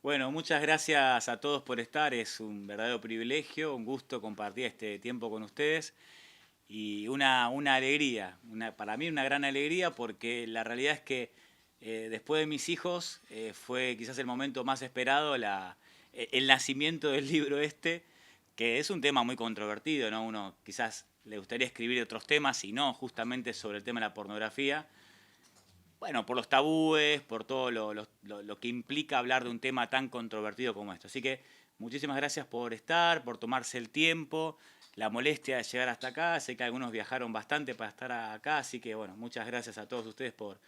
Bueno, muchas gracias a todos por estar. Es un verdadero privilegio, un gusto compartir este tiempo con ustedes y una alegría, para mí una gran alegría porque la realidad es que después de mis hijos fue quizás el momento más esperado, el nacimiento del libro este, que es un tema muy controvertido, ¿no? Uno quizás le gustaría escribir otros temas y no justamente sobre el tema de la pornografía. Bueno, por los tabúes, por todo lo que implica hablar de un tema tan controvertido como esto. Así que muchísimas gracias por estar, por tomarse el tiempo, la molestia de llegar hasta acá. Sé que algunos viajaron bastante para estar acá, así que bueno, muchas gracias a todos ustedes por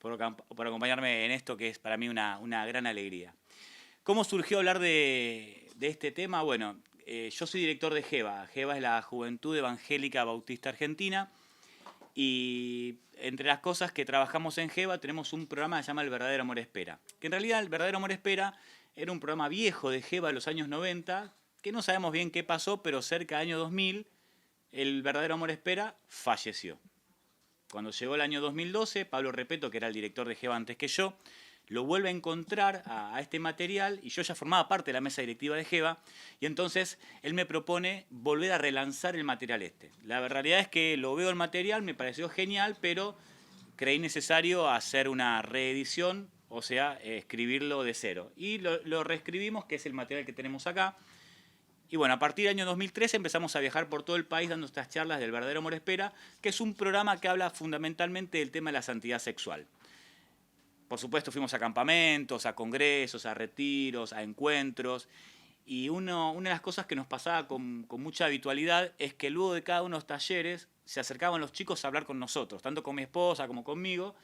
acompañarme en esto que es para mí una gran alegría. ¿Cómo surgió hablar de este tema? Bueno, yo soy director de GEBA. GEBA es la Juventud Evangélica Bautista Argentina. Y entre las cosas que trabajamos en GEBA tenemos un programa que se llama El Verdadero Amor Espera. Que en realidad El Verdadero Amor Espera era un programa viejo de GEBA de los años 90, que no sabemos bien qué pasó, pero cerca del año 2000 El Verdadero Amor Espera falleció. Cuando llegó el año 2012, Pablo Repeto, que era el director de GEBA antes que yo, lo vuelve a encontrar a este material y yo ya formaba parte de la mesa directiva de GEBA y entonces él me propone volver a relanzar el material este. La realidad es que lo veo el material, me pareció genial, pero creí necesario hacer una reedición, o sea, escribirlo de cero. Y lo reescribimos, que es el material que tenemos acá. Y bueno, a partir del año 2013 empezamos a viajar por todo el país dando estas charlas del verdadero amor espera, que es un programa que habla fundamentalmente del tema de la santidad sexual. Por supuesto fuimos a campamentos, a congresos, a retiros, a encuentros. Y una de las cosas que nos pasaba con mucha habitualidad es que luego de cada uno de los talleres se acercaban los chicos a hablar con nosotros, tanto con mi esposa como conmigo,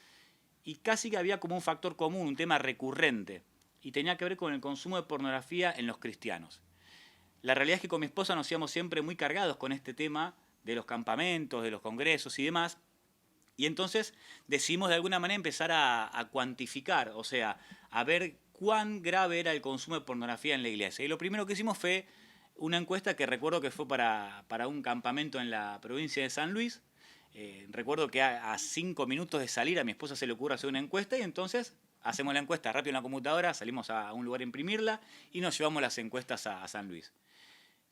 y casi que había como un factor común, un tema recurrente, y tenía que ver con el consumo de pornografía en los cristianos. La realidad es que con mi esposa nos íbamos siempre muy cargados con este tema de los campamentos, de los congresos y demás, y entonces decidimos de alguna manera empezar a cuantificar, o sea, a ver cuán grave era el consumo de pornografía en la iglesia. Y lo primero que hicimos fue una encuesta que recuerdo que fue para un campamento en la provincia de San Luis. Recuerdo que a 5 minutos de salir a mi esposa se le ocurre hacer una encuesta y entonces hacemos la encuesta rápido en la computadora, salimos a un lugar a imprimirla y nos llevamos las encuestas a San Luis.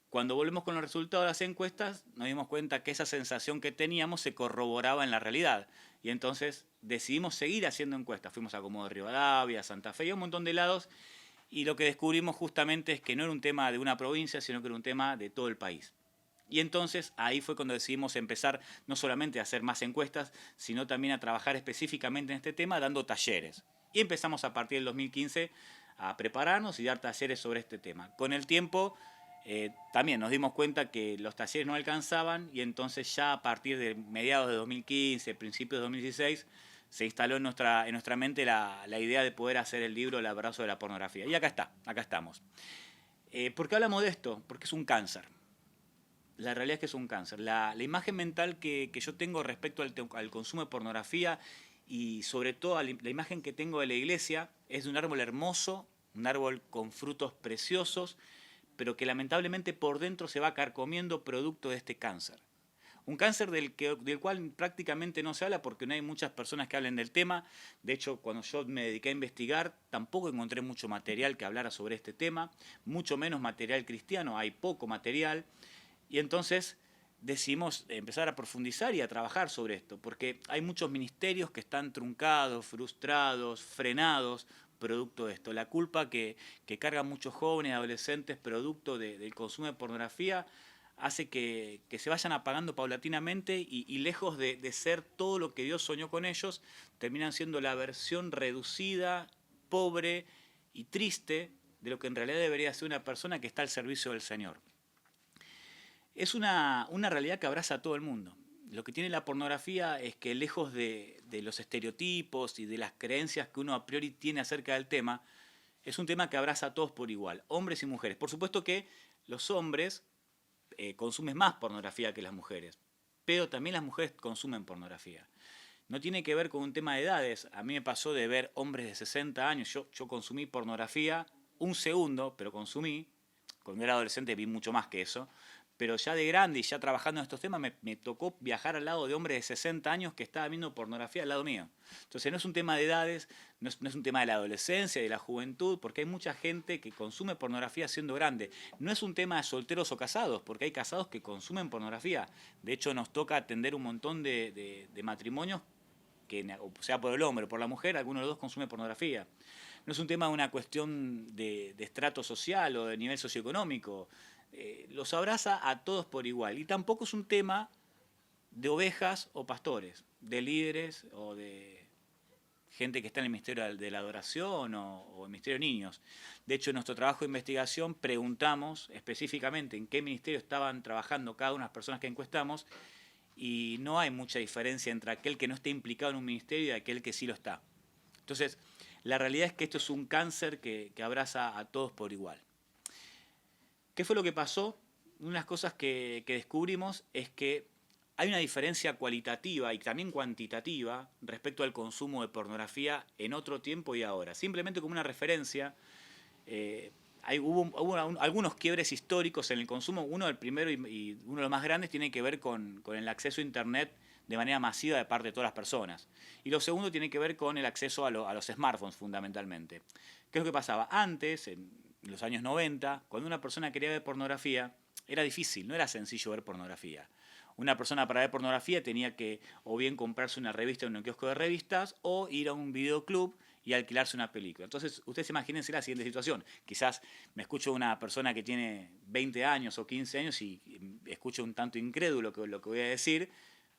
Cuando volvemos con los resultados de las encuestas, nos dimos cuenta que esa sensación que teníamos se corroboraba en la realidad. Y entonces decidimos seguir haciendo encuestas. Fuimos a Comodoro Rivadavia, a Santa Fe y a un montón de lados. Y lo que descubrimos justamente es que no era un tema de una provincia, sino que era un tema de todo el país. Y entonces ahí fue cuando decidimos empezar no solamente a hacer más encuestas, sino también a trabajar específicamente en este tema dando talleres. Y empezamos a partir del 2015 a prepararnos y dar talleres sobre este tema. Con el tiempo también nos dimos cuenta que los talleres no alcanzaban y entonces ya a partir de mediados de 2015, principios de 2016, se instaló en nuestra mente la idea de poder hacer el libro El abrazo de la pornografía. Y acá está, acá estamos. ¿Por qué hablamos de esto? Porque es un cáncer. La realidad es que es un cáncer. La imagen mental que yo tengo respecto al consumo de pornografía y sobre todo la imagen que tengo de la iglesia es de un árbol hermoso, un árbol con frutos preciosos, pero que lamentablemente por dentro se va carcomiendo producto de este cáncer. Un cáncer del cual prácticamente no se habla porque no hay muchas personas que hablen del tema. De hecho, cuando yo me dediqué a investigar, tampoco encontré mucho material que hablara sobre este tema, mucho menos material cristiano, hay poco material. Y entonces decidimos empezar a profundizar y a trabajar sobre esto, porque hay muchos ministerios que están truncados, frustrados, frenados, producto de esto. La culpa que cargan muchos jóvenes y adolescentes producto del consumo de pornografía hace que se vayan apagando paulatinamente y lejos de ser todo lo que Dios soñó con ellos, terminan siendo la versión reducida, pobre y triste de lo que en realidad debería ser una persona que está al servicio del Señor. Es una realidad que abraza a todo el mundo. Lo que tiene la pornografía es que lejos de los estereotipos y de las creencias que uno a priori tiene acerca del tema, es un tema que abraza a todos por igual, hombres y mujeres. Por supuesto que los hombres consumen más pornografía que las mujeres, pero también las mujeres consumen pornografía. No tiene que ver con un tema de edades. A mí me pasó de ver hombres de 60 años, yo consumí pornografía un segundo, pero consumí, cuando era adolescente vi mucho más que eso, pero ya de grande y ya trabajando en estos temas me tocó viajar al lado de hombres de 60 años que estaban viendo pornografía al lado mío. Entonces no es un tema de edades, no es un tema de la adolescencia, de la juventud, porque hay mucha gente que consume pornografía siendo grande. No es un tema de solteros o casados, porque hay casados que consumen pornografía. De hecho nos toca atender un montón de matrimonios que, o sea por el hombre o por la mujer, alguno de los dos consume pornografía. No es un tema de una cuestión de estrato social o de nivel socioeconómico. Los abraza a todos por igual. Y tampoco es un tema de ovejas o pastores, de líderes o de gente que está en el ministerio de la adoración o el ministerio de niños. De hecho, en nuestro trabajo de investigación preguntamos específicamente en qué ministerio estaban trabajando cada una de las personas que encuestamos, y no hay mucha diferencia entre aquel que no esté implicado en un ministerio y aquel que sí lo está. Entonces, la realidad es que esto es un cáncer que abraza a todos por igual. ¿Qué fue lo que pasó? Una de las cosas que descubrimos es que hay una diferencia cualitativa y también cuantitativa respecto al consumo de pornografía en otro tiempo y ahora. Simplemente como una referencia, hubo algunos quiebres históricos en el consumo. Uno, el primero y uno de los más grandes, tiene que ver con el acceso a Internet de manera masiva de parte de todas las personas. Y lo segundo tiene que ver con el acceso a los smartphones, fundamentalmente. ¿Qué es lo que pasaba? Antes, en los años 90, cuando una persona quería ver pornografía, era difícil, no era sencillo ver pornografía. Una persona para ver pornografía tenía que o bien comprarse una revista en un kiosco de revistas o ir a un videoclub y alquilarse una película. Entonces, ustedes imagínense la siguiente situación. Quizás me escucho una persona que tiene 20 años o 15 años y escucho un tanto incrédulo lo que voy a decir,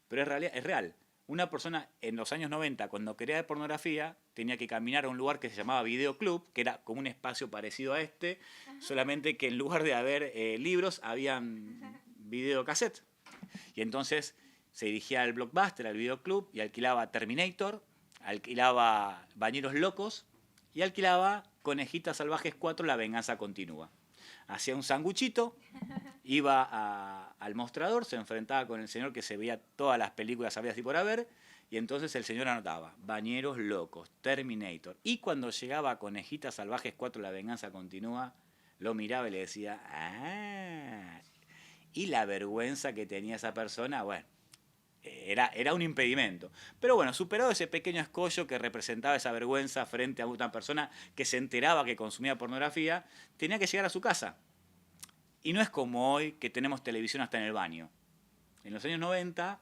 pero es real. Una persona en los años 90, cuando quería ver pornografía, tenía que caminar a un lugar que se llamaba videoclub, que era como un espacio parecido a este, solamente que en lugar de haber libros, habían videocassettes. Y entonces se dirigía al Blockbuster, al videoclub, y alquilaba Terminator, alquilaba Bañeros Locos y alquilaba Conejitas Salvajes 4, La Venganza Continúa. Hacía un sanguchito, iba al mostrador, se enfrentaba con el señor que se veía todas las películas habidas y por haber, y entonces el señor anotaba Bañeros Locos, Terminator. Y cuando llegaba a Conejitas Salvajes 4, La Venganza Continúa, lo miraba y le decía, ¡ah! Y la vergüenza que tenía esa persona, bueno, era un impedimento. Pero bueno, superado ese pequeño escollo que representaba esa vergüenza frente a una persona que se enteraba que consumía pornografía, tenía que llegar a su casa. Y no es como hoy que tenemos televisión hasta en el baño. En los años 90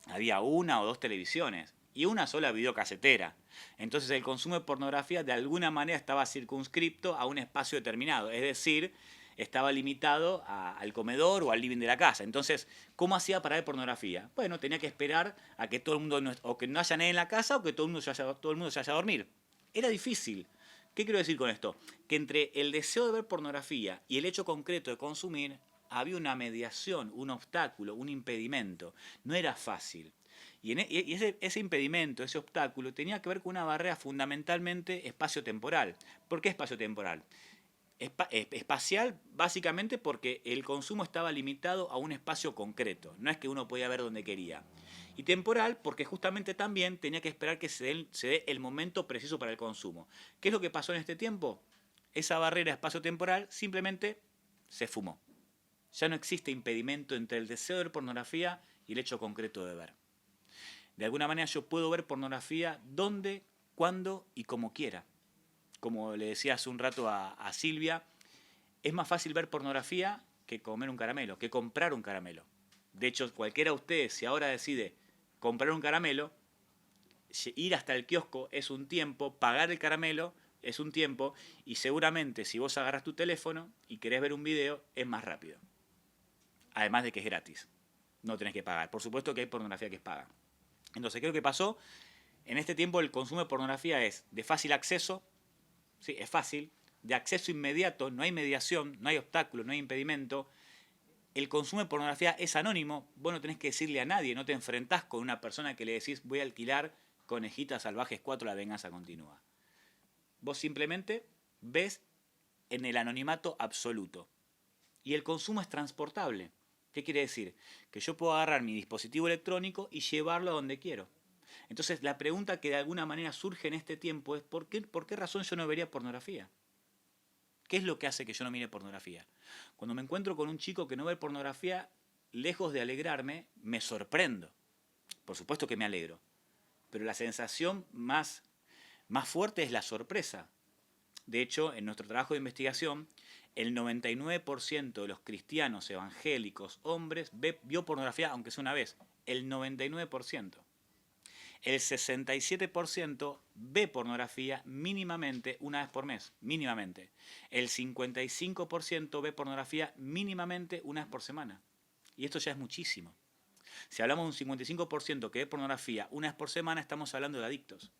había una o dos televisiones y una sola videocasetera. Entonces el consumo de pornografía de alguna manera estaba circunscripto a un espacio determinado. Es decir, estaba limitado al comedor o al living de la casa. Entonces, ¿cómo hacía para ver pornografía? Bueno, tenía que esperar a que todo el mundo, o que no haya nadie en la casa, o que todo el mundo se vaya a dormir. Era difícil. ¿Qué quiero decir con esto? Que entre el deseo de ver pornografía y el hecho concreto de consumir, había una mediación, un obstáculo, un impedimento. No era fácil. Y ese impedimento, ese obstáculo, tenía que ver con una barrera fundamentalmente espacio-temporal. ¿Por qué espacio-temporal? Espacial básicamente porque el consumo estaba limitado a un espacio concreto, no es que uno podía ver donde quería. Y temporal porque justamente también tenía que esperar que se dé el momento preciso para el consumo. ¿Qué es lo que pasó en este tiempo? Esa barrera espacio-temporal simplemente se fumó. Ya no existe impedimento entre el deseo de ver pornografía y el hecho concreto de ver. De alguna manera yo puedo ver pornografía donde, cuando y como quiera. Como le decía hace un rato a Silvia, es más fácil ver pornografía que comer un caramelo, que comprar un caramelo. De hecho, cualquiera de ustedes, si ahora decide comprar un caramelo, ir hasta el kiosco es un tiempo, pagar el caramelo es un tiempo, y seguramente si vos agarras tu teléfono y querés ver un video, es más rápido. Además de que es gratis, no tenés que pagar. Por supuesto que hay pornografía que es paga. Entonces, ¿qué es lo que pasó? En este tiempo el consumo de pornografía es de fácil acceso. Sí, es fácil, de acceso inmediato, no hay mediación, no hay obstáculo, no hay impedimento. El consumo de pornografía es anónimo, vos no tenés que decirle a nadie, no te enfrentás con una persona que le decís voy a alquilar Conejitas Salvajes 4, La Venganza Continúa. Vos simplemente ves en el anonimato absoluto. Y el consumo es transportable. ¿Qué quiere decir? Que yo puedo agarrar mi dispositivo electrónico y llevarlo a donde quiero. Entonces la pregunta que de alguna manera surge en este tiempo es ¿por qué razón yo no vería pornografía? ¿Qué es lo que hace que yo no mire pornografía? Cuando me encuentro con un chico que no ve pornografía, lejos de alegrarme, me sorprendo. Por supuesto que me alegro, pero la sensación más fuerte es la sorpresa. De hecho, en nuestro trabajo de investigación, el 99% de los cristianos evangélicos, hombres, vio pornografía aunque sea una vez. El 99%. El 67% ve pornografía mínimamente una vez por mes, mínimamente. El 55% ve pornografía mínimamente una vez por semana. Y esto ya es muchísimo. Si hablamos de un 55% que ve pornografía una vez por semana, estamos hablando de adictos.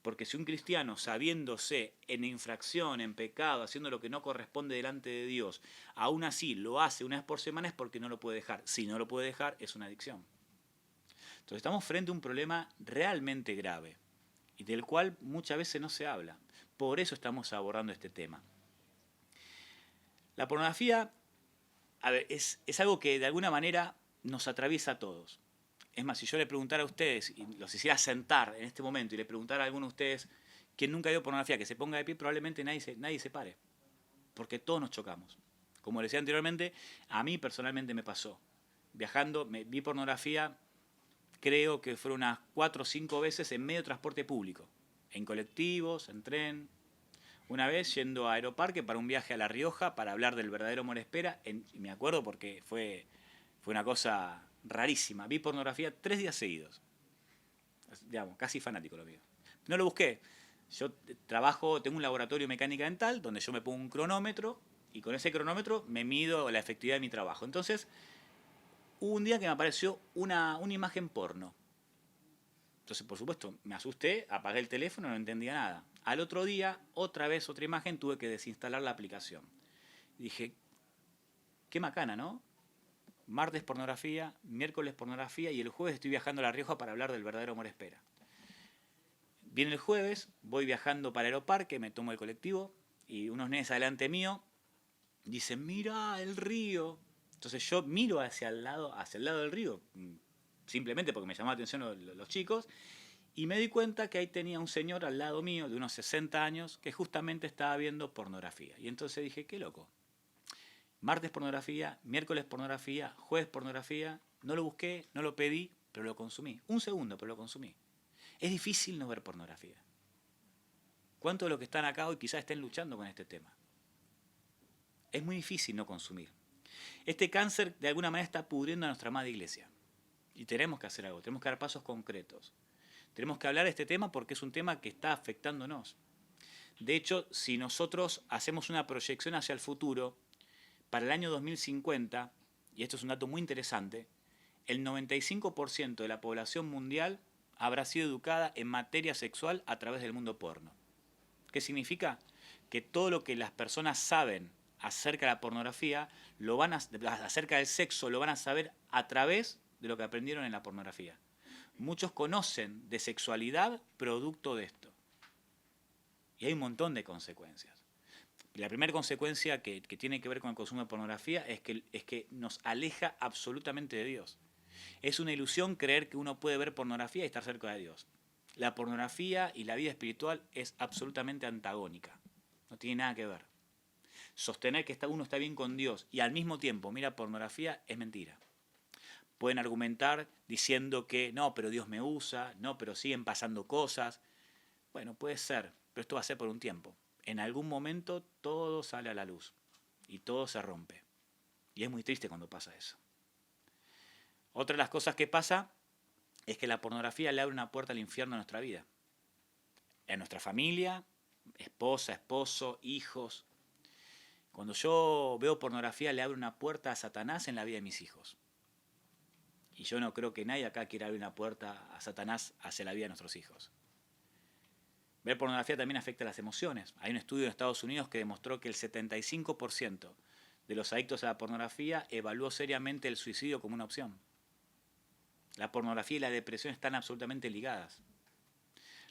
Porque si un cristiano, sabiéndose en infracción, en pecado, haciendo lo que no corresponde delante de Dios, aún así lo hace una vez por semana, es porque no lo puede dejar. Si no lo puede dejar, es una adicción. Entonces estamos frente a un problema realmente grave y del cual muchas veces no se habla. Por eso estamos abordando este tema. La pornografía, a ver, es algo que de alguna manera nos atraviesa a todos. Es más, si yo le preguntara a ustedes, y los hiciera sentar en este momento, y le preguntara a alguno de ustedes quien nunca vio pornografía, que se ponga de pie, probablemente nadie se pare. Porque todos nos chocamos. Como les decía anteriormente, a mí personalmente me pasó. Viajando, vi pornografía, creo que fueron unas 4 o 5 veces en medio de transporte público. En colectivos, en tren. Una vez yendo a Aeroparque para un viaje a La Rioja para hablar del verdadero amor espera. Me acuerdo porque fue una cosa rarísima. Vi pornografía 3 días seguidos. Digamos, casi fanático lo mío. No lo busqué. Yo tengo un laboratorio de mecánica dental donde yo me pongo un cronómetro y con ese cronómetro me mido la efectividad de mi trabajo. Entonces, hubo un día que me apareció una imagen porno. Entonces, por supuesto, me asusté, apagué el teléfono, no entendía nada. Al otro día, otra vez, otra imagen, tuve que desinstalar la aplicación. Y dije, qué macana, ¿no? Martes pornografía, miércoles pornografía y el jueves estoy viajando a La Rioja para hablar del verdadero amor espera. Viene el jueves, voy viajando para Aeroparque, me tomo el colectivo y unos nenes adelante mío dicen, mira el río. Entonces yo miro hacia el lado del río, simplemente porque me llamó la atención los chicos, y me di cuenta que ahí tenía un señor al lado mío de unos 60 años que justamente estaba viendo pornografía. Y entonces dije, qué loco. Martes pornografía, miércoles pornografía, jueves pornografía. No lo busqué, no lo pedí, pero lo consumí. Un segundo, pero lo consumí. Es difícil no ver pornografía. ¿Cuántos de los que están acá hoy quizás estén luchando con este tema? Es muy difícil no consumir. Este cáncer de alguna manera está pudriendo a nuestra amada iglesia. Y tenemos que hacer algo, tenemos que dar pasos concretos. Tenemos que hablar de este tema porque es un tema que está afectándonos. De hecho, si nosotros hacemos una proyección hacia el futuro, para el año 2050, y esto es un dato muy interesante, el 95% de la población mundial habrá sido educada en materia sexual a través del mundo porno. ¿Qué significa? Que todo lo que las personas saben acerca de la pornografía, acerca del sexo, lo van a saber a través de lo que aprendieron en la pornografía. Muchos conocen de sexualidad producto de esto. Y hay un montón de consecuencias. La primera consecuencia que tiene que ver con el consumo de pornografía es que nos aleja absolutamente de Dios. Es una ilusión creer que uno puede ver pornografía y estar cerca de Dios. La pornografía y la vida espiritual es absolutamente antagónica. No tiene nada que ver. Sostener que uno está bien con Dios y al mismo tiempo mira pornografía es mentira. Pueden argumentar diciendo que no, pero Dios me usa, no, pero siguen pasando cosas. Bueno, puede ser, pero esto va a ser por un tiempo. En algún momento todo sale a la luz y todo se rompe. Y es muy triste cuando pasa eso. Otra de las cosas que pasa es que la pornografía le abre una puerta al infierno en nuestra vida. En nuestra familia, esposa, esposo, hijos. Cuando yo veo pornografía le abre una puerta a Satanás en la vida de mis hijos. Y yo no creo que nadie acá quiera abrir una puerta a Satanás hacia la vida de nuestros hijos. Ver pornografía también afecta a las emociones. Hay un estudio en Estados Unidos que demostró que el 75% de los adictos a la pornografía evaluó seriamente el suicidio como una opción. La pornografía y la depresión están absolutamente ligadas.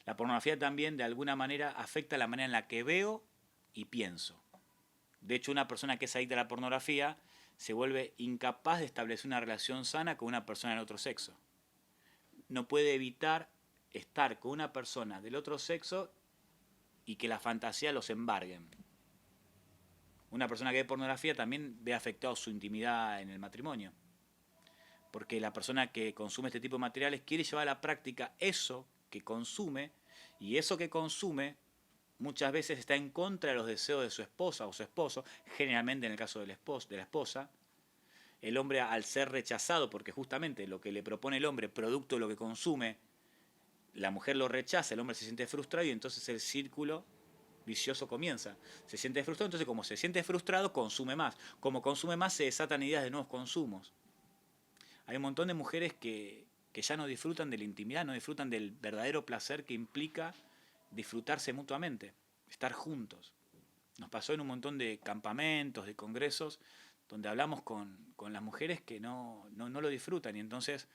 La pornografía también de alguna manera afecta la manera en la que veo y pienso. De hecho, una persona que es adicta a la pornografía se vuelve incapaz de establecer una relación sana con una persona del otro sexo. No puede evitar estar con una persona del otro sexo y que la fantasía los embarguen. Una persona que ve pornografía también ve afectado su intimidad en el matrimonio. Porque la persona que consume este tipo de materiales quiere llevar a la práctica eso que consume, y eso que consume muchas veces está en contra de los deseos de su esposa o su esposo, generalmente en el caso de la esposa. El hombre, al ser rechazado, porque justamente lo que le propone el hombre, producto de lo que consume, la mujer lo rechaza, el hombre se siente frustrado y entonces el círculo vicioso comienza. Se siente frustrado, entonces como se siente frustrado, consume más. Como consume más, se desatan ideas de nuevos consumos. Hay un montón de mujeres que ya no disfrutan de la intimidad, no disfrutan del verdadero placer que implica disfrutarse mutuamente, estar juntos. Nos pasó en un montón de campamentos, de congresos, donde hablamos con las mujeres que no lo disfrutan, y entonces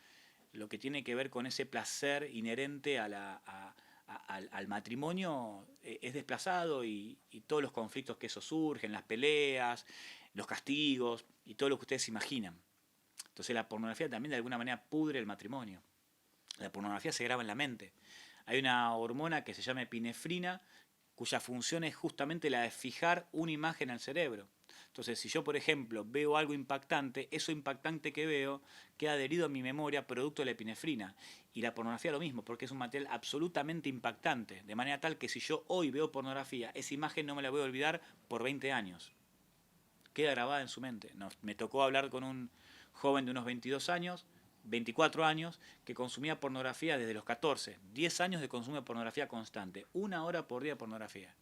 lo que tiene que ver con ese placer inherente al matrimonio es desplazado, y todos los conflictos que eso surgen, las peleas, los castigos y todo lo que ustedes imaginan. Entonces la pornografía también de alguna manera pudre el matrimonio. La pornografía se graba en la mente. Hay una hormona que se llama epinefrina, cuya función es justamente la de fijar una imagen al cerebro. Entonces, si yo, por ejemplo, veo algo impactante, eso impactante que veo queda adherido a mi memoria producto de la epinefrina. Y la pornografía lo mismo, porque es un material absolutamente impactante, de manera tal que si yo hoy veo pornografía, esa imagen no me la voy a olvidar por 20 años. Queda grabada en su mente. Me tocó hablar con un joven de unos 22 años, 24 años, que consumía pornografía desde los 14, 10 años de consumo de pornografía constante, 1 hora por día de pornografía.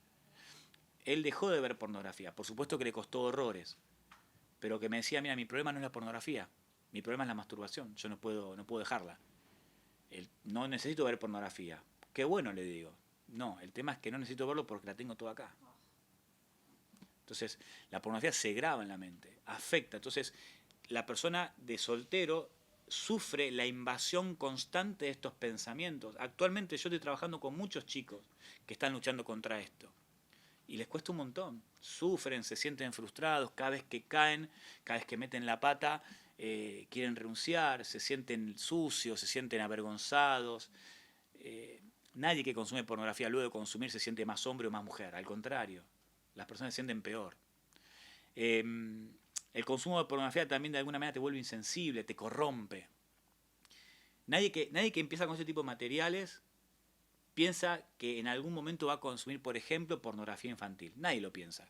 Él dejó de ver pornografía, por supuesto que le costó horrores, pero que me decía, mira, mi problema no es la pornografía, mi problema es la masturbación, yo no puedo dejarla. No necesito ver pornografía. Qué bueno, le digo. No, el tema es que no necesito verlo porque la tengo toda acá. Entonces, la pornografía se graba en la mente, afecta. Entonces, la persona de soltero sufre la invasión constante de estos pensamientos. Actualmente yo estoy trabajando con muchos chicos que están luchando contra esto. Y les cuesta un montón. Sufren, se sienten frustrados, cada vez que caen, cada vez que meten la pata, quieren renunciar, se sienten sucios, se sienten avergonzados. Nadie que consume pornografía luego de consumir se siente más hombre o más mujer. Al contrario, las personas se sienten peor. El consumo de pornografía también de alguna manera te vuelve insensible, te corrompe. Nadie que empieza con ese tipo de materiales piensa que en algún momento va a consumir, por ejemplo, pornografía infantil. Nadie lo piensa.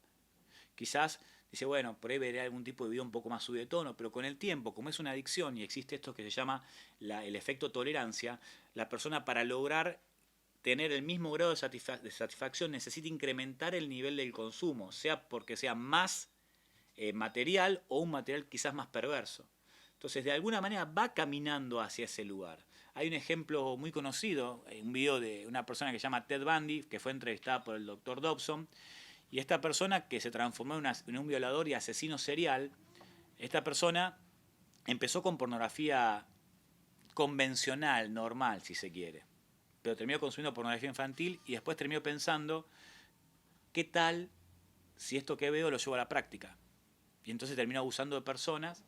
Quizás dice, bueno, por ahí veré algún tipo de video un poco más subido de tono, pero con el tiempo, como es una adicción y existe esto que se llama el efecto tolerancia, la persona, para lograr tener el mismo grado de satisfacción, necesita incrementar el nivel del consumo, sea porque sea más material o un material quizás más perverso. Entonces, de alguna manera va caminando hacia ese lugar. Hay un ejemplo muy conocido, un video de una persona que se llama Ted Bundy, que fue entrevistada por el Dr. Dobson, y esta persona que se transformó en un violador y asesino serial, esta persona empezó con pornografía convencional, normal, si se quiere, pero terminó consumiendo pornografía infantil y después terminó pensando, ¿qué tal si esto que veo lo llevo a la práctica? Y entonces terminó abusando de personas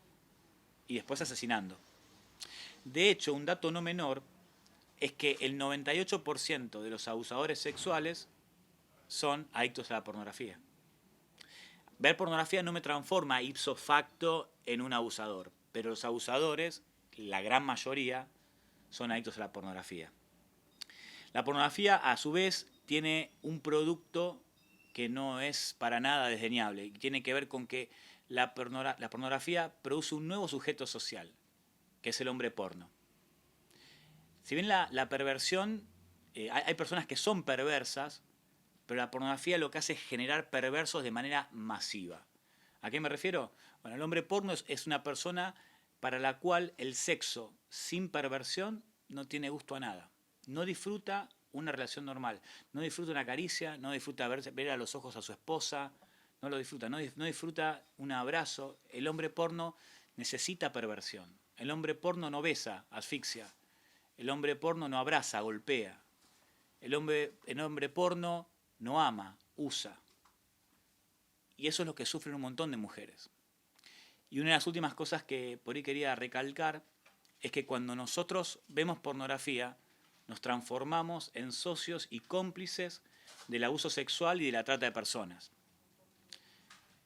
y después asesinando. De hecho, un dato no menor es que el 98% de los abusadores sexuales son adictos a la pornografía. Ver pornografía no me transforma ipso facto en un abusador, pero los abusadores, la gran mayoría, son adictos a la pornografía. La pornografía, a su vez, tiene un producto que no es para nada desdeñable, y tiene que ver con que la pornografía produce un nuevo sujeto social, que es el hombre porno. Si bien la perversión, hay personas que son perversas, pero la pornografía lo que hace es generar perversos de manera masiva. ¿A qué me refiero? Bueno, el hombre porno es una persona para la cual el sexo sin perversión no tiene gusto a nada. No disfruta una relación normal, no disfruta una caricia, no disfruta ver a los ojos a su esposa, no lo disfruta, no disfruta un abrazo. El hombre porno necesita perversión. El hombre porno no besa, asfixia. El hombre porno no abraza, golpea. El hombre porno no ama, usa. Y eso es lo que sufren un montón de mujeres. Y una de las últimas cosas que por ahí quería recalcar es que cuando nosotros vemos pornografía, nos transformamos en socios y cómplices del abuso sexual y de la trata de personas.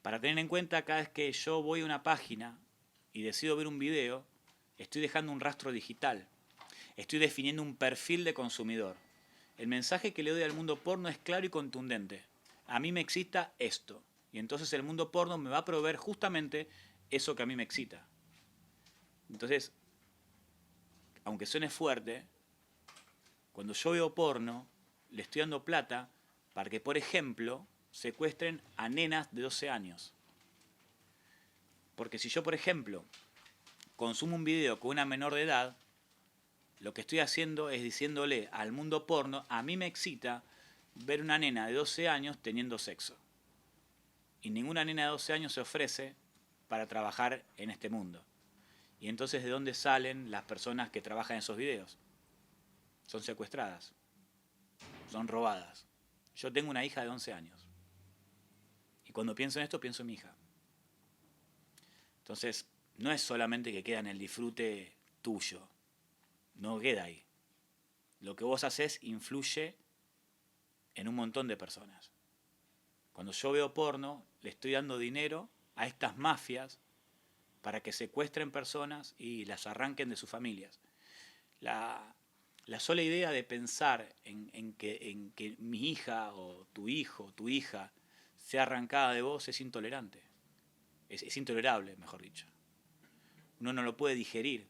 Para tener en cuenta, cada vez que yo voy a una página y decido ver un video, estoy dejando un rastro digital. Estoy definiendo un perfil de consumidor. El mensaje que le doy al mundo porno es claro y contundente. A mí me excita esto. Y entonces el mundo porno me va a proveer justamente eso que a mí me excita. Entonces, aunque suene fuerte, cuando yo veo porno, le estoy dando plata para que, por ejemplo, secuestren a nenas de 12 años. Porque si yo, por ejemplo, consumo un video con una menor de edad, lo que estoy haciendo es diciéndole al mundo porno, a mí me excita ver una nena de 12 años teniendo sexo. Y ninguna nena de 12 años se ofrece para trabajar en este mundo. Y entonces, ¿de dónde salen las personas que trabajan en esos videos? Son secuestradas, son robadas. Yo tengo una hija de 11 años. Y cuando pienso en esto, pienso en mi hija. Entonces, no es solamente que queda en el disfrute tuyo. No queda ahí. Lo que vos haces influye en un montón de personas. Cuando yo veo porno, le estoy dando dinero a estas mafias para que secuestren personas y las arranquen de sus familias. La sola idea de pensar en que mi hija o tu hijo, tu hija, sea arrancada de vos es intolerante. Es intolerable, mejor dicho. Uno no lo puede digerir.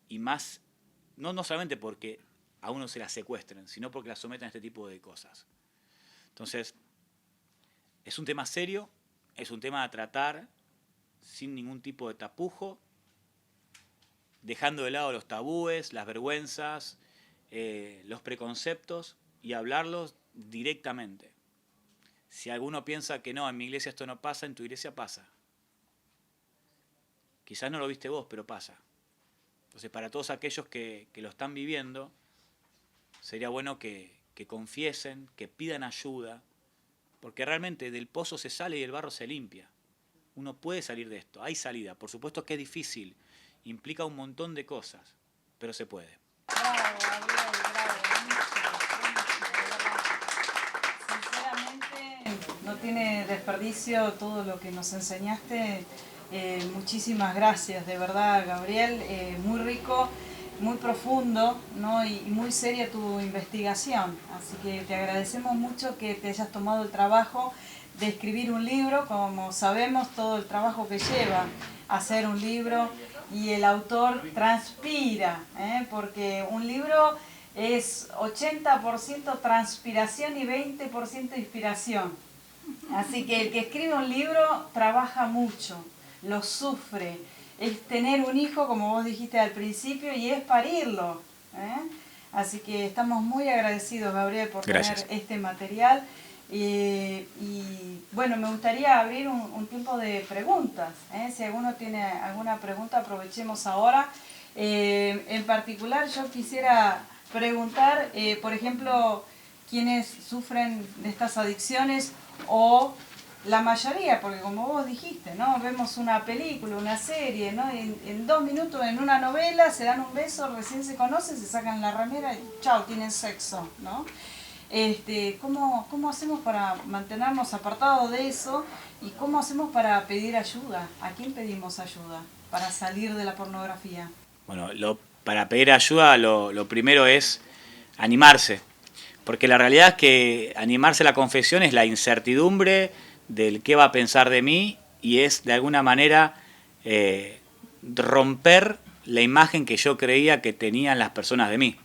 Y más, no solamente porque a uno se la secuestren, sino porque la someten a este tipo de cosas. Entonces, es un tema serio, es un tema a tratar sin ningún tipo de tapujo, dejando de lado los tabúes, las vergüenzas, los preconceptos y hablarlos directamente. Si alguno piensa que no, en mi iglesia esto no pasa, en tu iglesia pasa. Quizás no lo viste vos, pero pasa. Entonces, para todos aquellos que lo están viviendo, sería bueno que confiesen, que pidan ayuda, porque realmente del pozo se sale y el barro se limpia. Uno puede salir de esto, hay salida. Por supuesto que es difícil, implica un montón de cosas, pero se puede. Bravo, Gabriel, bravo. Sinceramente, no tiene desperdicio todo lo que nos enseñaste. Muchísimas gracias, de verdad, Gabriel. Muy rico, muy profundo, ¿no? y muy seria tu investigación. Así que te agradecemos mucho que te hayas tomado el trabajo de escribir un libro. Como sabemos, todo el trabajo que lleva hacer un libro, y el autor transpira, porque un libro es 80% transpiración y 20% inspiración. Así que el que escribe un libro trabaja mucho, lo sufre. Es tener un hijo, como vos dijiste al principio, y es parirlo. Así que estamos muy agradecidos, Gabriel, por Gracias. tener este material. Y bueno, me gustaría abrir un tiempo de preguntas. Si alguno tiene alguna pregunta, aprovechemos ahora. En particular, yo quisiera preguntar, por ejemplo, quienes sufren de estas adicciones, o la mayoría, porque como vos dijiste, ¿no? Vemos una película, una serie, ¿no? En 2 minutos, en una novela, se dan un beso, recién se conocen, se sacan la remera y chao, tienen sexo, ¿no? ¿Cómo hacemos para mantenernos apartados de eso? ¿Y cómo hacemos para pedir ayuda? ¿A quién pedimos ayuda para salir de la pornografía? Bueno, para pedir ayuda lo primero es animarse. Porque la realidad es que animarse a la confesión es la incertidumbre del qué va a pensar de mí, y es de alguna manera romper la imagen que yo creía que tenían las personas de mí.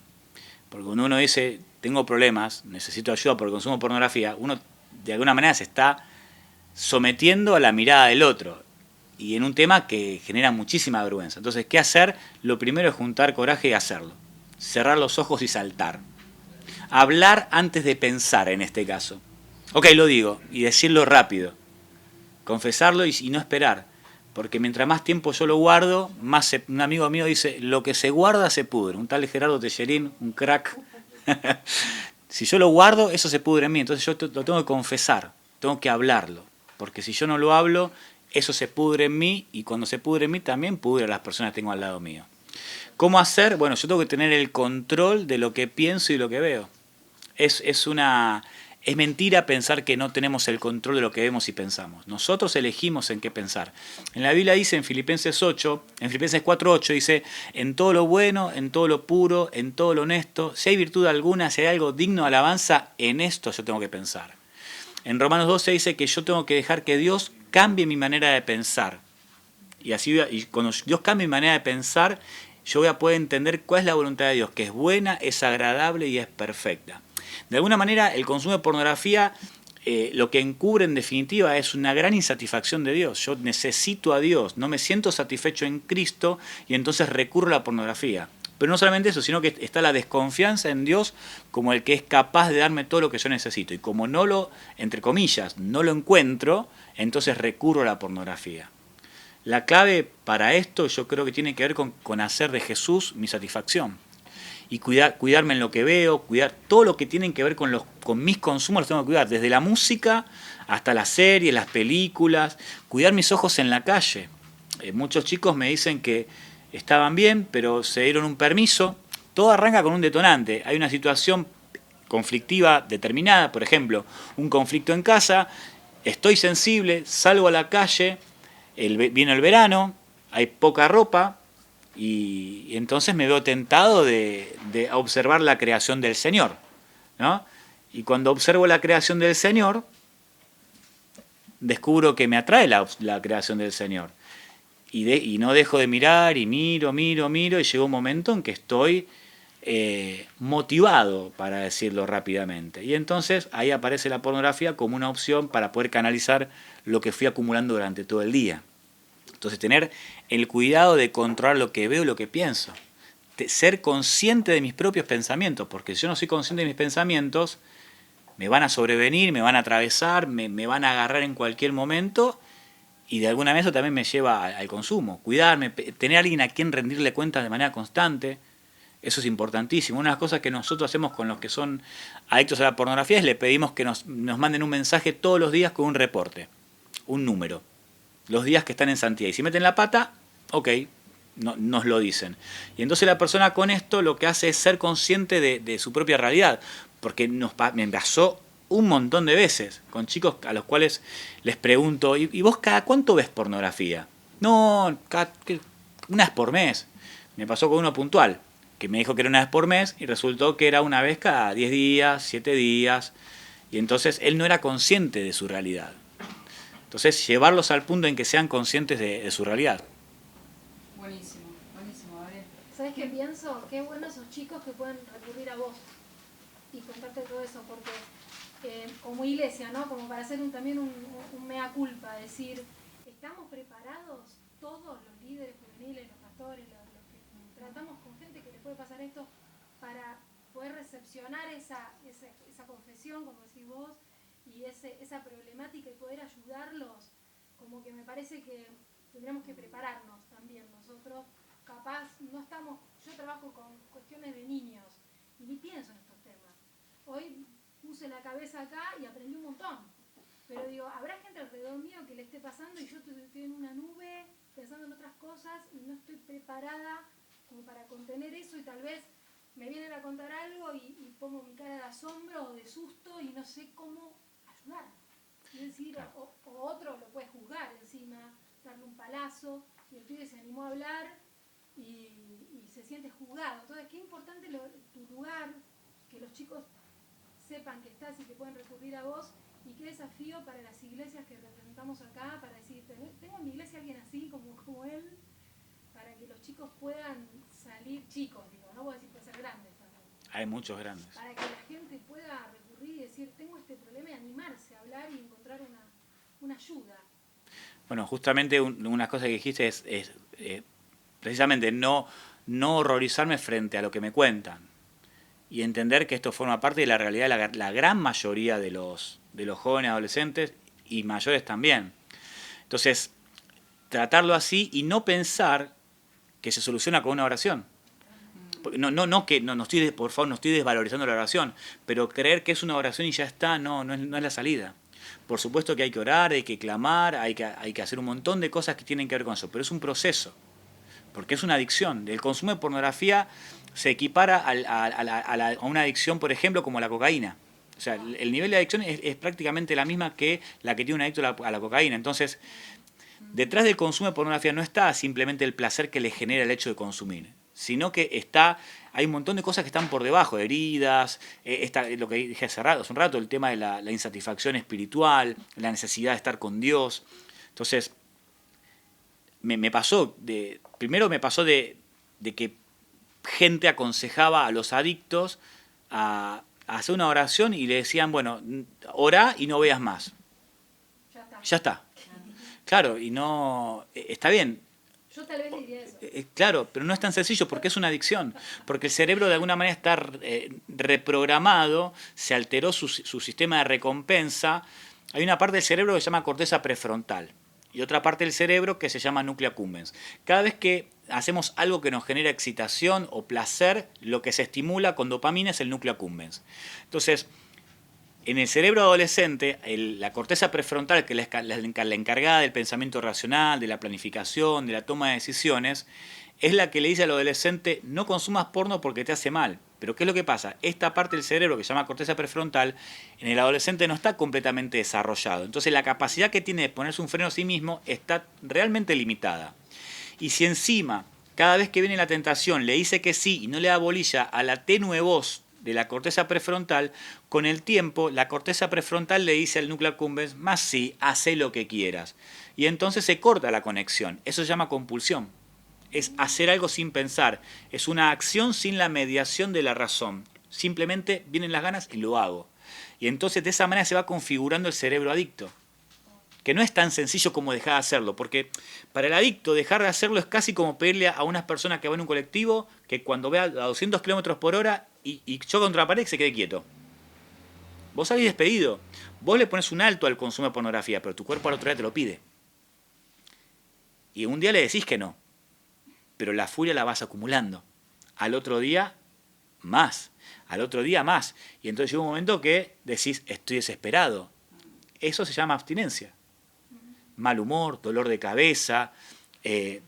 Porque cuando uno dice, tengo problemas, necesito ayuda por el consumo de pornografía, uno de alguna manera se está sometiendo a la mirada del otro, y en un tema que genera muchísima vergüenza. Entonces, ¿qué hacer? Lo primero es juntar coraje y hacerlo. Cerrar los ojos y saltar. Hablar antes de pensar, en este caso. Ok, lo digo, y decirlo rápido. Confesarlo y no esperar. Porque mientras más tiempo yo lo guardo, más un amigo mío dice, lo que se guarda se pudre. Un tal Gerardo Tellerín, un crack. Si yo lo guardo, eso se pudre en mí. Entonces yo lo tengo que confesar, tengo que hablarlo. Porque si yo no lo hablo, eso se pudre en mí, y cuando se pudre en mí, también pudre a las personas que tengo al lado mío. ¿Cómo hacer? Bueno, yo tengo que tener el control de lo que pienso y lo que veo. Es una Es mentira pensar que no tenemos el control de lo que vemos y pensamos. Nosotros elegimos en qué pensar. En la Biblia dice en Filipenses 4:8 dice, en todo lo bueno, en todo lo puro, en todo lo honesto, si hay virtud alguna, si hay algo digno de alabanza, en esto yo tengo que pensar. En Romanos 12 dice que yo tengo que dejar que Dios cambie mi manera de pensar. Y cuando Dios cambie mi manera de pensar, yo voy a poder entender cuál es la voluntad de Dios, que es buena, es agradable y es perfecta. De alguna manera, el consumo de pornografía lo que encubre en definitiva es una gran insatisfacción de Dios. Yo necesito a Dios, no me siento satisfecho en Cristo y entonces recurro a la pornografía. Pero no solamente eso, sino que está la desconfianza en Dios como el que es capaz de darme todo lo que yo necesito. Y como no lo, entre comillas, no lo encuentro, entonces recurro a la pornografía. La clave para esto yo creo que tiene que ver con hacer de Jesús mi satisfacción. Y cuidarme en lo que veo, cuidar todo lo que tiene que ver con mis consumos, los tengo que cuidar, desde la música hasta las series, las películas, cuidar mis ojos en la calle. Muchos chicos me dicen que estaban bien, pero se dieron un permiso. Todo arranca con un detonante. Hay una situación conflictiva determinada, por ejemplo, un conflicto en casa, estoy sensible, salgo a la calle, viene el verano, hay poca ropa, y entonces me veo tentado de observar la creación del Señor, ¿no? Y cuando observo la creación del Señor, descubro que me atrae la creación del Señor. Y no dejo de mirar, y miro, y llega un momento en que estoy motivado, para decirlo rápidamente. Y entonces ahí aparece la pornografía como una opción para poder canalizar lo que fui acumulando durante todo el día. Entonces tener el cuidado de controlar lo que veo y lo que pienso. Ser consciente de mis propios pensamientos, porque si yo no soy consciente de mis pensamientos, me van a sobrevenir, me van a atravesar, me van a agarrar en cualquier momento, y de alguna manera eso también me lleva al consumo. Cuidarme, tener a alguien a quien rendirle cuentas de manera constante, eso es importantísimo. Una de las cosas que nosotros hacemos con los que son adictos a la pornografía es le pedimos que nos manden un mensaje todos los días con un reporte, un número. Los días que están en santidad. Y si meten la pata, ok, nos lo dicen. Y entonces la persona con esto lo que hace es ser consciente de su propia realidad. Porque me pasó un montón de veces con chicos a los cuales les pregunto, ¿y vos cada cuánto ves pornografía? No, una vez por mes. Me pasó con uno puntual, que me dijo que era una vez por mes y resultó que era una vez cada 10 días, 7 días. Y entonces él no era consciente de su realidad. Entonces, llevarlos al punto en que sean conscientes de su realidad. Buenísimo, buenísimo, Gabriel. ¿Sabes qué pienso? Qué bueno esos chicos que pueden recurrir a vos y contarte todo eso, porque como iglesia, ¿no? Como para hacer también un mea culpa, decir, ¿estamos preparados todos los líderes juveniles, los pastores, los que tratamos con gente que les puede pasar esto, para poder recepcionar esa confesión, como decís vos, y esa problemática y poder ayudarlos? Como que me parece que tendríamos que prepararnos también nosotros. Capaz no estamos, yo trabajo con cuestiones de niños y ni pienso en estos temas. Hoy puse la cabeza acá y aprendí un montón, pero digo, habrá gente alrededor mío que le esté pasando y yo estoy en una nube pensando en otras cosas y no estoy preparada como para contener eso, y tal vez me vienen a contar algo y pongo mi cara de asombro o de susto y no sé cómo ayudar. Es decir, o otro lo puede juzgar encima, darle un palazo, y el pibe se animó a hablar y se siente juzgado. Entonces, qué importante tu lugar, que los chicos sepan que estás y que pueden recurrir a vos, y qué desafío para las iglesias que representamos acá, para decir, tengo en mi iglesia alguien así como él, para que los chicos puedan salir chicos, digo, no voy a decir puede ser grandes también. Hay muchos grandes. Para que la gente pueda recurrir y decir, tengo este problema, y animarse a hablar y encontrar una ayuda. Bueno, justamente una cosa que dijiste es precisamente no horrorizarme frente a lo que me cuentan y entender que esto forma parte de la realidad de la gran mayoría de los jóvenes, adolescentes y mayores también. Entonces, tratarlo así y no pensar que se soluciona con una oración. Por favor, no estoy desvalorizando la oración, pero creer que es una oración y ya está, no es la salida. Por supuesto que hay que orar, hay que clamar, hay que hacer un montón de cosas que tienen que ver con eso, pero es un proceso, porque es una adicción. El consumo de pornografía se equipara a una adicción, por ejemplo, como la cocaína. sea, el nivel de adicción es prácticamente la misma que la que tiene un adicto a la cocaína. Entonces, detrás del consumo de pornografía no está simplemente el placer que le genera el hecho de consumir, sino que hay un montón de cosas que están por debajo, heridas, lo que dije hace un rato, el tema de la insatisfacción espiritual, la necesidad de estar con Dios. Entonces, primero me pasó de que gente aconsejaba a los adictos a hacer una oración y le decían, bueno, orá y no veas más. Ya está. Claro, y no... Está bien. Yo tal vez diría eso. Claro, pero no es tan sencillo porque es una adicción. Porque el cerebro de alguna manera está reprogramado, se alteró su sistema de recompensa. Hay una parte del cerebro que se llama corteza prefrontal y otra parte del cerebro que se llama núcleo accumbens. Cada vez que hacemos algo que nos genera excitación o placer, lo que se estimula con dopamina es el núcleo accumbens. Entonces, en el cerebro adolescente, la corteza prefrontal, que es la encargada del pensamiento racional, de la planificación, de la toma de decisiones, es la que le dice al adolescente, no consumas porno porque te hace mal. Pero ¿qué es lo que pasa? Esta parte del cerebro que se llama corteza prefrontal, en el adolescente no está completamente desarrollado. Entonces la capacidad que tiene de ponerse un freno a sí mismo está realmente limitada. Y si encima, cada vez que viene la tentación, le dice que sí y no le da bolilla a la tenue voz de la corteza prefrontal, con el tiempo la corteza prefrontal le dice al núcleo accumbens, más sí, hacé lo que quieras. Y entonces se corta la conexión. Eso se llama compulsión. Es hacer algo sin pensar. Es una acción sin la mediación de la razón. Simplemente vienen las ganas y lo hago. Y entonces de esa manera se va configurando el cerebro adicto. Que no es tan sencillo como dejar de hacerlo, porque para el adicto dejar de hacerlo es casi como pedirle a unas personas que van en un colectivo que cuando vea a 200 kilómetros por hora y choca contra la pared se quede quieto. Vos salís despedido. Vos le pones un alto al consumo de pornografía, pero tu cuerpo al otro día te lo pide. Y un día le decís que no, pero la furia la vas acumulando. Al otro día, más. Al otro día, más. Y entonces llega un momento que decís, estoy desesperado. Eso se llama abstinencia. Mal humor, dolor de cabeza,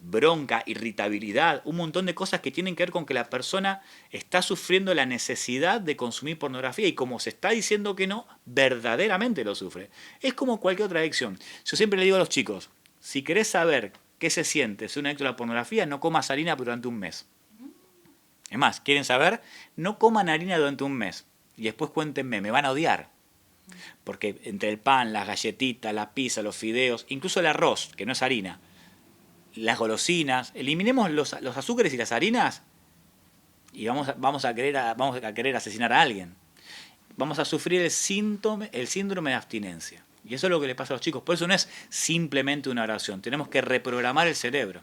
bronca, irritabilidad, un montón de cosas que tienen que ver con que la persona está sufriendo la necesidad de consumir pornografía y como se está diciendo que no, verdaderamente lo sufre. Es como cualquier otra adicción. Yo siempre le digo a los chicos, si querés saber qué se siente ser un adicto a la pornografía, no comas harina durante un mes. Es más, ¿quieren saber? No coman harina durante un mes y después cuéntenme, me van a odiar. Porque entre el pan, las galletitas, la pizza, los fideos, incluso el arroz, que no es harina, las golosinas, eliminemos los azúcares y las harinas y vamos a querer asesinar a alguien. Vamos a sufrir el síndrome de abstinencia. Y eso es lo que le pasa a los chicos. Por eso no es simplemente una oración. Tenemos que reprogramar el cerebro.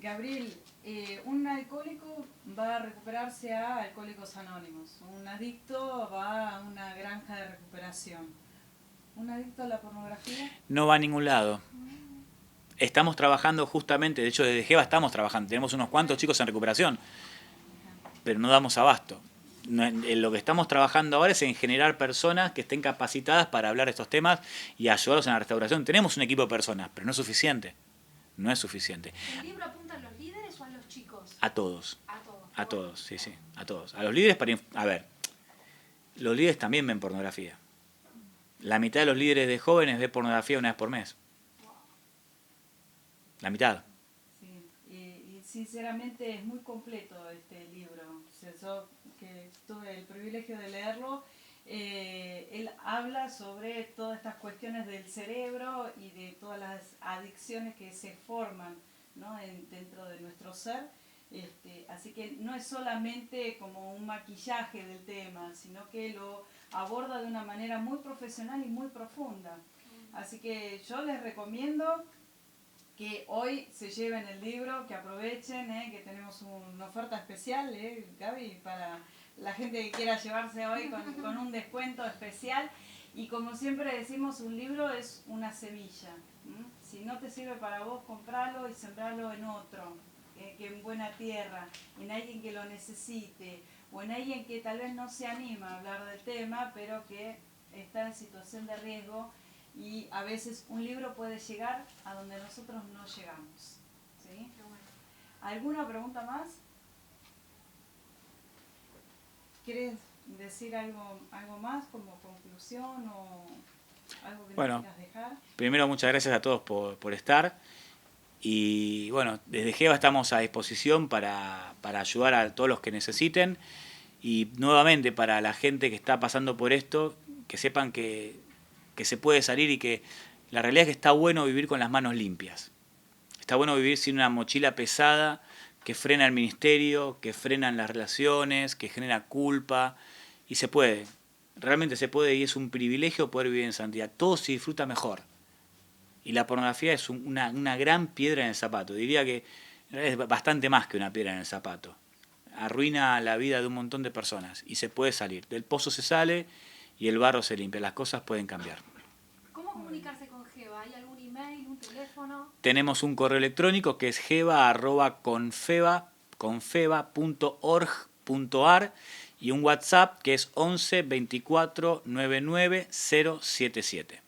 Gabriel, un alcohólico va a recuperarse a Alcohólicos Anónimos. Un adicto va a una granja de recuperación. ¿Un adicto a la pornografía? No va a ningún lado. Estamos trabajando justamente, de hecho desde GEVA estamos trabajando, tenemos unos cuantos chicos en recuperación, pero no damos abasto. Lo que estamos trabajando ahora es en generar personas que estén capacitadas para hablar de estos temas y ayudarlos en la restauración. Tenemos un equipo de personas, pero no es suficiente. No es suficiente. ¿El libro apunta a los líderes o a los chicos? A todos. A todos. A todos, sí, a todos. A los líderes los líderes también ven pornografía. La mitad de los líderes de jóvenes ve pornografía una vez por mes. La mitad. Sí, y sinceramente es muy completo este libro. Yo que tuve el privilegio de leerlo, él habla sobre todas estas cuestiones del cerebro y de todas las adicciones que se forman, ¿no? Dentro de nuestro ser. Así que no es solamente como un maquillaje del tema, sino que lo aborda de una manera muy profesional y muy profunda. Así que yo les recomiendo que hoy se lleven el libro, que aprovechen, que tenemos una oferta especial, Gaby, para la gente que quiera llevarse hoy con un descuento especial. Y como siempre decimos, un libro es una semilla. Si no te sirve para vos, compralo y sembralo en otro, que en buena tierra, en alguien que lo necesite, o en alguien que tal vez no se anima a hablar del tema, pero que está en situación de riesgo. Y a veces un libro puede llegar a donde nosotros no llegamos. ¿Sí? ¿Alguna pregunta más? ¿Querés decir algo más como conclusión o algo que Bueno, nos quieras dejar? Primero, muchas gracias a todos por estar. Y bueno, desde GEVA estamos a disposición para ayudar a todos los que necesiten. Y nuevamente, para la gente que está pasando por esto, que sepan que se puede salir y que la realidad es que está bueno vivir con las manos limpias. Está bueno vivir sin una mochila pesada que frena el ministerio, que frenan las relaciones, que genera culpa. Y se puede, realmente se puede, y es un privilegio poder vivir en santidad. Todo se disfruta mejor. Y la pornografía es una gran piedra en el zapato. Diría que es bastante más que una piedra en el zapato. Arruina la vida de un montón de personas y se puede salir. Del pozo se sale y el barro se limpia. Las cosas pueden cambiar. ¿Cómo comunicarse con GEVA? ¿Hay algún email, un teléfono? Tenemos un correo electrónico que es geva@confeva.org.ar y un WhatsApp que es 11 24 99 077.